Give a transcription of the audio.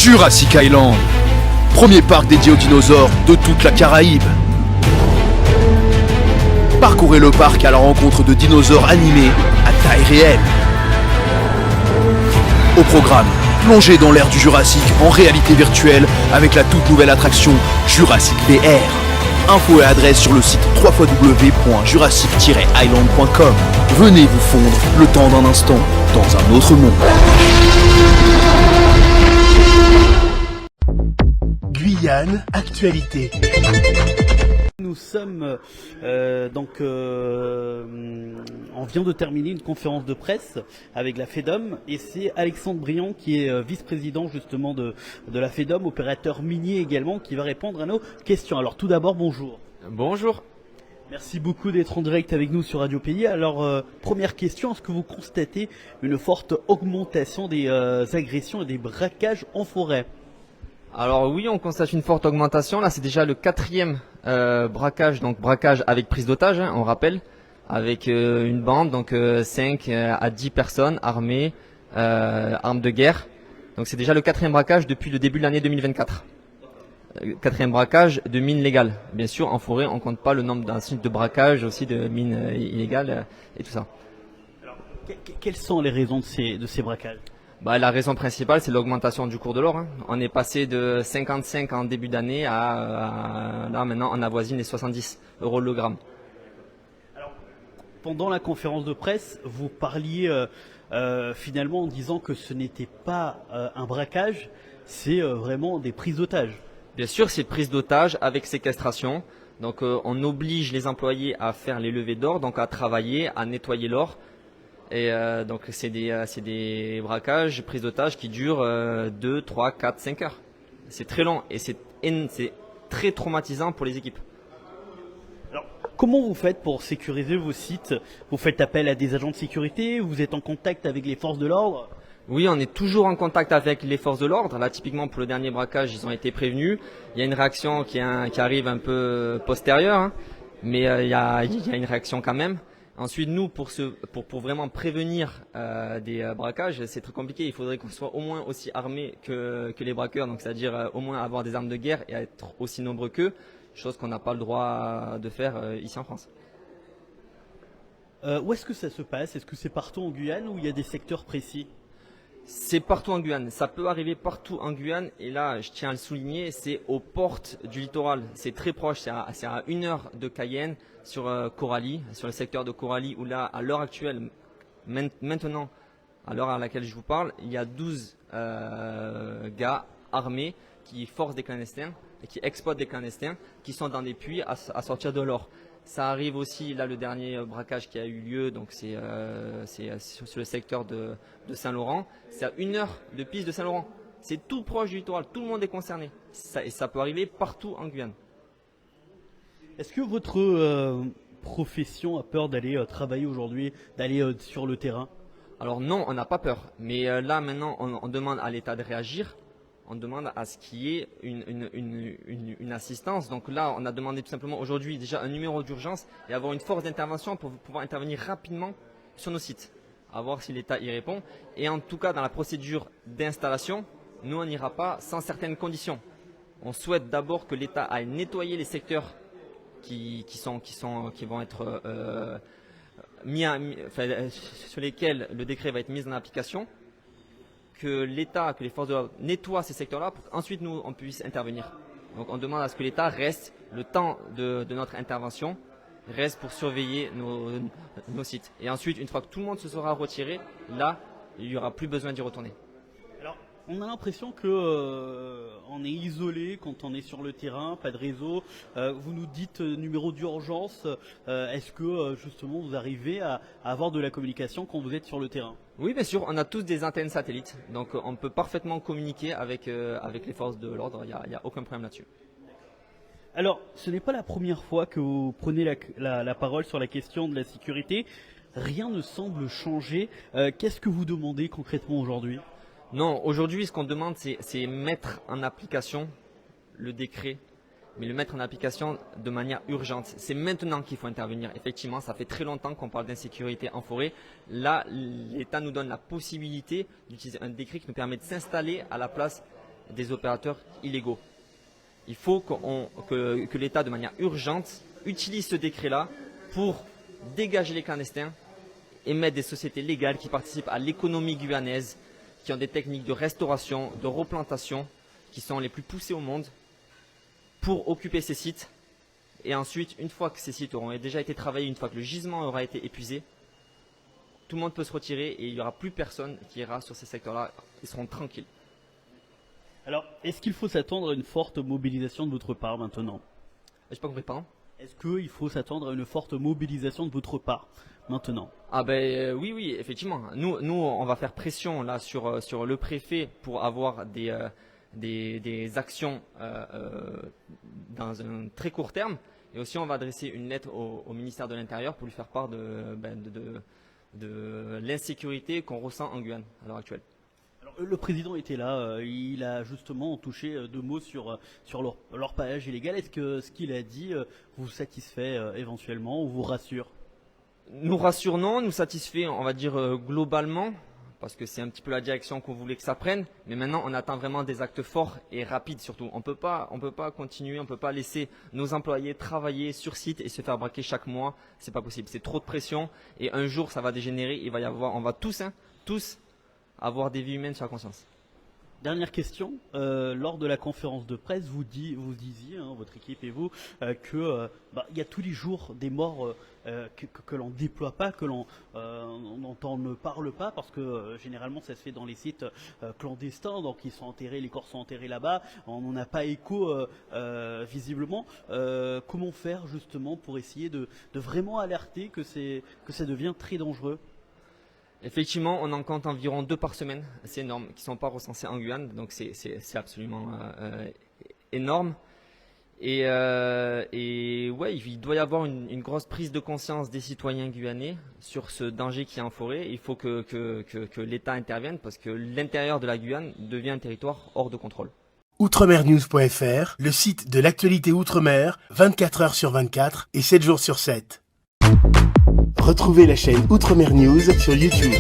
Jurassic Island, premier parc dédié aux dinosaures de toute la Caraïbe. Parcourez le parc à la rencontre de dinosaures animés à taille réelle. Au programme, plongez dans l'ère du Jurassique en réalité virtuelle avec la toute nouvelle attraction Jurassic VR. Infos et adresse sur le site www.jurassic-island.com. Venez vous fondre le temps d'un instant dans un autre monde. Guyane, actualité. Nous sommes on vient de terminer une conférence de presse avec la FEDOM et c'est Alexandre Briand qui est vice-président justement de la FEDOM, opérateur minier également, qui va répondre à nos questions. Alors tout d'abord, bonjour. Bonjour. Merci beaucoup d'être en direct avec nous sur Radio Pays. Alors première question, est-ce que vous constatez une forte augmentation des agressions et des braquages en forêt ? Alors oui, on constate une forte augmentation. Là, c'est déjà le 4e braquage, donc braquage avec prise d'otage, hein, on rappelle, avec une bande, donc 5 à 10 personnes armées, armes de guerre. Donc c'est déjà le 4e braquage depuis le début de l'année 2024. 4e braquage de mines légales. Bien sûr, en forêt, on compte pas le nombre d'incidents de braquage, aussi de mines illégales et tout ça. Alors, quelles sont les raisons de ces braquages ? La raison principale, c'est l'augmentation du cours de l'or. Hein. On est passé de 55 en début d'année à là maintenant on avoisine les 70 € le gramme. Alors, pendant la conférence de presse, vous parliez finalement en disant que ce n'était pas un braquage, c'est vraiment des prises d'otages. Bien sûr, c'est prise d'otage avec séquestration. Donc on oblige les employés à faire les levées d'or, donc à travailler, à nettoyer l'or. Et donc c'est des braquages, prises d'otages qui durent 2, 3, 4, 5 heures. C'est très long et c'est très traumatisant pour les équipes. Alors, comment vous faites pour sécuriser vos sites ? Vous faites appel à des agents de sécurité ? Vous êtes en contact avec les forces de l'ordre ? Oui, on est toujours en contact avec les forces de l'ordre. Là, typiquement pour le dernier braquage, ils ont été prévenus. Il y a une réaction qui arrive un peu postérieure, hein, mais il y a une réaction quand même. Ensuite, nous, pour vraiment prévenir des braquages, c'est très compliqué. Il faudrait qu'on soit au moins aussi armés que les braqueurs, donc c'est-à-dire au moins avoir des armes de guerre et être aussi nombreux qu'eux, chose qu'on n'a pas le droit de faire ici en France. Où est-ce que ça se passe ? Est-ce que c'est partout en Guyane ou il y a des secteurs précis ? C'est partout en Guyane. Ça peut arriver partout en Guyane. Et là, je tiens à le souligner, c'est aux portes du littoral. C'est très proche. C'est à 1 heure de Cayenne, sur Coralie, sur le secteur de Coralie, où là, à l'heure actuelle, maintenant, à l'heure à laquelle je vous parle, il y a 12 gars armés qui forcent des clandestins et qui exploitent des clandestins qui sont dans des puits à sortir de l'or. Ça arrive aussi, là, le dernier braquage qui a eu lieu, donc c'est sur le secteur de Saint-Laurent. C'est à 1 heure de piste de Saint-Laurent. C'est tout proche du littoral, tout le monde est concerné. Et ça peut arriver partout en Guyane. Est-ce que votre profession a peur d'aller travailler aujourd'hui, d'aller sur le terrain ? Alors non, on n'a pas peur. Mais là, maintenant, on demande à l'État de réagir. On demande à ce qu'il y ait une assistance. Donc là, on a demandé tout simplement aujourd'hui déjà un numéro d'urgence et avoir une force d'intervention pour pouvoir intervenir rapidement sur nos sites. À voir si l'État y répond. Et en tout cas, dans la procédure d'installation, nous, on n'ira pas sans certaines conditions. On souhaite d'abord que l'État aille nettoyer les secteurs qui vont être sur lesquels le décret va être mis en application. Que l'État, que les forces de l'ordre nettoient ces secteurs-là pour qu'ensuite nous, on puisse intervenir. Donc on demande à ce que l'État reste, le temps de notre intervention, reste pour surveiller nos sites. Et ensuite, une fois que tout le monde se sera retiré, là, il n'y aura plus besoin d'y retourner. Alors, on a l'impression que on est isolé quand on est sur le terrain, pas de réseau. Vous nous dites numéro d'urgence. Est-ce que justement vous arrivez à avoir de la communication quand vous êtes sur le terrain ? Oui, bien sûr, on a tous des antennes satellites, donc on peut parfaitement communiquer avec les forces de l'ordre, il n'y a aucun problème là-dessus. Alors, ce n'est pas la première fois que vous prenez la parole sur la question de la sécurité. Rien ne semble changer. Qu'est-ce que vous demandez concrètement aujourd'hui ? Non, aujourd'hui, ce qu'on demande, c'est mettre en application le décret, mais le mettre en application de manière urgente. C'est maintenant qu'il faut intervenir. Effectivement, ça fait très longtemps qu'on parle d'insécurité en forêt. Là, l'État nous donne la possibilité d'utiliser un décret qui nous permet de s'installer à la place des opérateurs illégaux. Il faut que l'État, de manière urgente, utilise ce décret-là pour dégager les clandestins et mettre des sociétés légales qui participent à l'économie guyanaise, qui ont des techniques de restauration, de replantation, qui sont les plus poussées au monde, pour occuper ces sites. Et ensuite, une fois que ces sites auront déjà été travaillés, une fois que le gisement aura été épuisé, tout le monde peut se retirer et il n'y aura plus personne qui ira sur ces secteurs-là. Ils seront tranquilles. Alors, est-ce qu'il faut s'attendre à une forte mobilisation de votre part maintenant? Je sais pas compris, pardon. Est-ce qu'il faut s'attendre à une forte mobilisation de votre part maintenant? Ah ben oui, effectivement. Nous, on va faire pression là sur le préfet pour avoir des actions dans un très court terme. Et aussi, on va adresser une lettre au ministère de l'Intérieur pour lui faire part de l'insécurité qu'on ressent en Guyane à l'heure actuelle. Alors, le président était là, il a justement touché 2 mots sur leur page illégale. Est-ce que ce qu'il a dit vous satisfait éventuellement ou vous rassure? Nous rassure, non, nous satisfait, on va dire globalement, parce que c'est un petit peu la direction qu'on voulait que ça prenne. Mais maintenant, on attend vraiment des actes forts et rapides surtout. On peut pas continuer, on peut pas laisser nos employés travailler sur site et se faire braquer chaque mois. C'est pas possible, c'est trop de pression. Et un jour, ça va dégénérer. On va tous avoir des vies humaines sur la conscience. Dernière question, lors de la conférence de presse, vous disiez, votre équipe et vous, que il y a tous les jours des morts que l'on déploie pas, que l'on ne parle pas, parce que généralement ça se fait dans les sites clandestins, donc ils sont enterrés, les corps sont enterrés là-bas, on n'en a pas écho visiblement. Comment faire justement pour essayer de vraiment alerter que ça devient très dangereux? Effectivement, on en compte environ 2 par semaine, c'est énorme, qui ne sont pas recensés en Guyane, donc c'est absolument énorme. Et ouais, il doit y avoir une grosse prise de conscience des citoyens guyanais sur ce danger qui est en forêt. Il faut que l'État intervienne parce que l'intérieur de la Guyane devient un territoire hors de contrôle. Outremernews.fr, le site de l'actualité outre-mer, 24 heures sur 24 et 7 jours sur 7. Retrouvez la chaîne Outremer News sur YouTube.